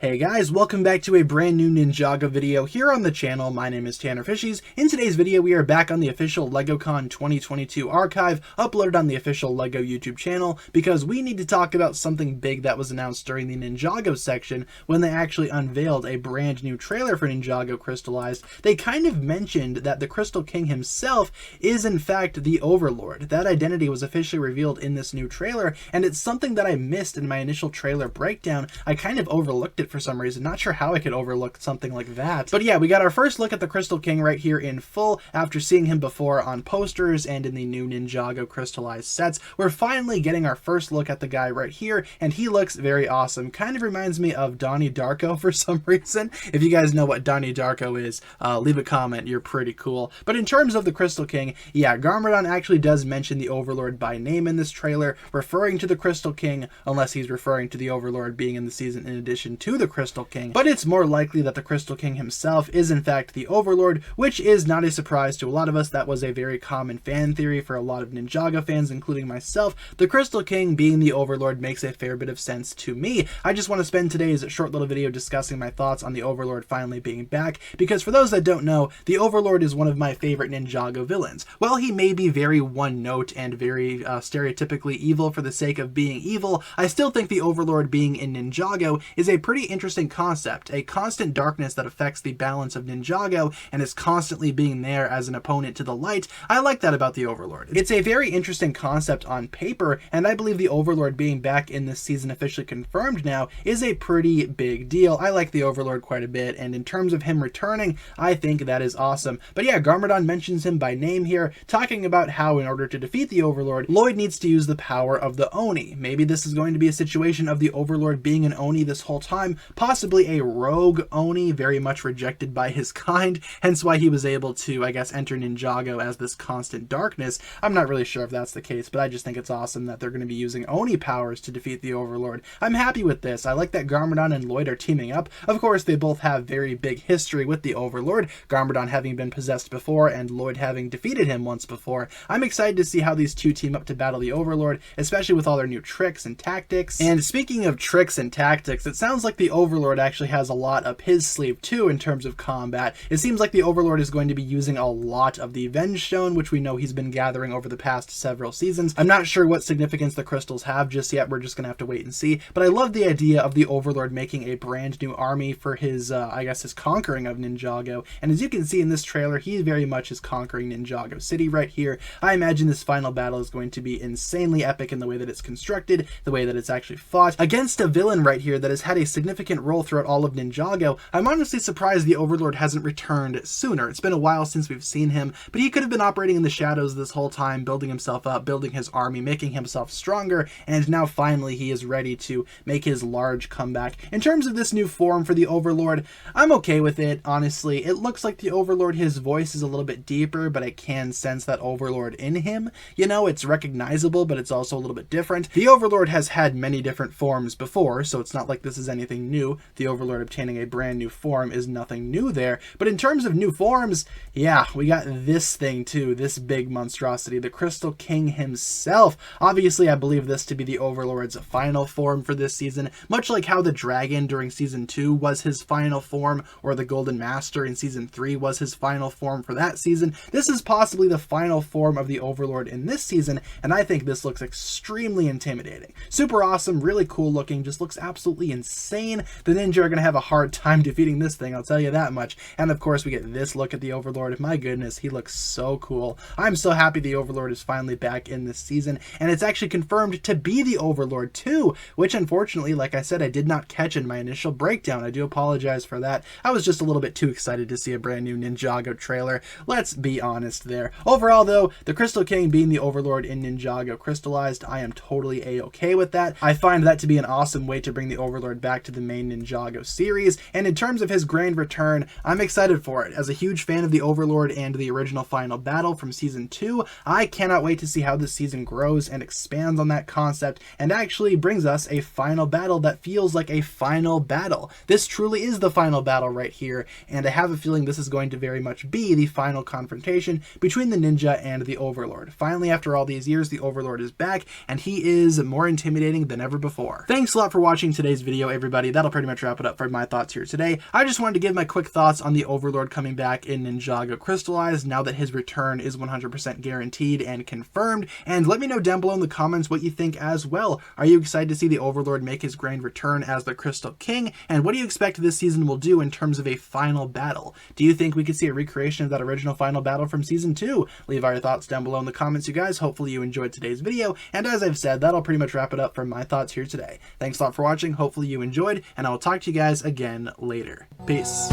Hey guys, welcome back to a brand new Ninjago video here on the channel. My name is TannerFishies. In today's video, we are back on the official LegoCon 2022 archive, uploaded on the official LEGO YouTube channel, because we need to talk about something big that was announced during the Ninjago section when they actually unveiled a brand new trailer for Ninjago Crystalized. They kind of mentioned that the Crystal King himself is in fact the Overlord. That identity was officially revealed in this new trailer, and it's something that I missed in my initial trailer breakdown. I kind of overlooked it for some reason. Not sure how I could overlook something like that. But yeah, we got our first look at the Crystal King right here in full after seeing him before on posters and in the new Ninjago Crystalized sets. We're finally getting our first look at the guy right here, and he looks very awesome. Kind of reminds me of Donnie Darko for some reason. If you guys know what Donnie Darko is, leave a comment. You're pretty cool. But in terms of the Crystal King, yeah, Garmadon actually does mention the Overlord by name in this trailer, referring to the Crystal King, unless he's referring to the Overlord being in the season in addition to the Crystal King. But it's more likely that the Crystal King himself is in fact the Overlord, which is not a surprise to a lot of us. That was a very common fan theory for a lot of Ninjago fans, including myself. The Crystal King being the Overlord makes a fair bit of sense to me. I just want to spend today's short little video discussing my thoughts on the Overlord finally being back, because for those that don't know, the Overlord is one of my favorite Ninjago villains. While he may be very one-note and very stereotypically evil for the sake of being evil, I still think the Overlord being in Ninjago is a pretty interesting concept, a constant darkness that affects the balance of Ninjago and is constantly being there as an opponent to the light. I like that about the Overlord. It's a very interesting concept on paper, and I believe the Overlord being back in this season, officially confirmed now, is a pretty big deal. I like the Overlord quite a bit, and in terms of him returning, I think that is awesome. But yeah, Garmadon mentions him by name here, talking about how in order to defeat the Overlord, Lloyd needs to use the power of the Oni. Maybe this is going to be a situation of the Overlord being an Oni this whole time, possibly a rogue Oni, very much rejected by his kind, hence why he was able to, I guess, enter Ninjago as this constant darkness. I'm not really sure if that's the case, but I just think it's awesome that they're going to be using Oni powers to defeat the Overlord. I'm happy with this. I like that Garmadon and Lloyd are teaming up. Of course, they both have very big history with the Overlord, Garmadon having been possessed before and Lloyd having defeated him once before. I'm excited to see how these two team up to battle the Overlord, especially with all their new tricks and tactics. And speaking of tricks and tactics, it sounds like the Overlord actually has a lot up his sleeve too in terms of combat. It seems like the Overlord is going to be using a lot of the Venge Stone, which we know he's been gathering over the past several seasons. I'm not sure what significance the crystals have just yet. We're just gonna have to wait and see. But I love the idea of the Overlord making a brand new army for his, I guess, his conquering of Ninjago. And as you can see in this trailer, he very much is conquering Ninjago City right here. I imagine this final battle is going to be insanely epic in the way that it's constructed, the way that it's actually fought against a villain right here that has had a significant role throughout all of Ninjago. I'm honestly surprised the Overlord hasn't returned sooner. It's been a while since we've seen him, but he could have been operating in the shadows this whole time, building himself up, building his army, making himself stronger, and now finally he is ready to make his large comeback. In terms of this new form for the Overlord, I'm okay with it, honestly. It looks like the Overlord, his voice is a little bit deeper, but I can sense that Overlord in him. You know, it's recognizable, but it's also a little bit different. The Overlord has had many different forms before, so it's not like this is anything new. The Overlord obtaining a brand new form is nothing new there. But in terms of new forms, yeah, we got this thing too, this big monstrosity, the Crystal King himself. Obviously, I believe this to be the Overlord's final form for this season, much like how the dragon during season 2 was his final form, or the Golden Master in season 3 was his final form for that season. This is possibly the final form of the Overlord in this season, and I think this looks extremely intimidating. Super awesome, really cool looking, just looks absolutely insane. The ninja are going to have a hard time defeating this thing, I'll tell you that much. And of course, we get this look at the Overlord. My goodness, he looks so cool. I'm so happy the Overlord is finally back in this season, and it's actually confirmed to be the Overlord too, which unfortunately, like I said, I did not catch in my initial breakdown. I do apologize for that. I was just a little bit too excited to see a brand new Ninjago trailer. Let's be honest there. Overall though, the Crystal King being the Overlord in Ninjago Crystalized, I am totally a-okay with that. I find that to be an awesome way to bring the Overlord back to the main Ninjago series, and in terms of his grand return, I'm excited for it. As a huge fan of the Overlord and the original final battle from season 2, I cannot wait to see how this season grows and expands on that concept and actually brings us a final battle that feels like a final battle. This truly is the final battle right here, and I have a feeling this is going to very much be the final confrontation between the ninja and the Overlord. Finally, after all these years, the Overlord is back, and he is more intimidating than ever before. Thanks a lot for watching today's video, everybody. that'll pretty much wrap it up for my thoughts here today. I just wanted to give my quick thoughts on the Overlord coming back in Ninjago Crystalized now that his return is 100% guaranteed and confirmed. And let me know down below in the comments what you think as well. Are you excited to see the Overlord make his grand return as the Crystal King? And what do you expect this season will do in terms of a final battle? Do you think we could see a recreation of that original final battle from Season 2? Leave all your thoughts down below in the comments, you guys. Hopefully you enjoyed today's video. And as I've said, that'll pretty much wrap it up for my thoughts here today. Thanks a lot for watching. Hopefully you enjoyed, and I will talk to you guys again later. Peace.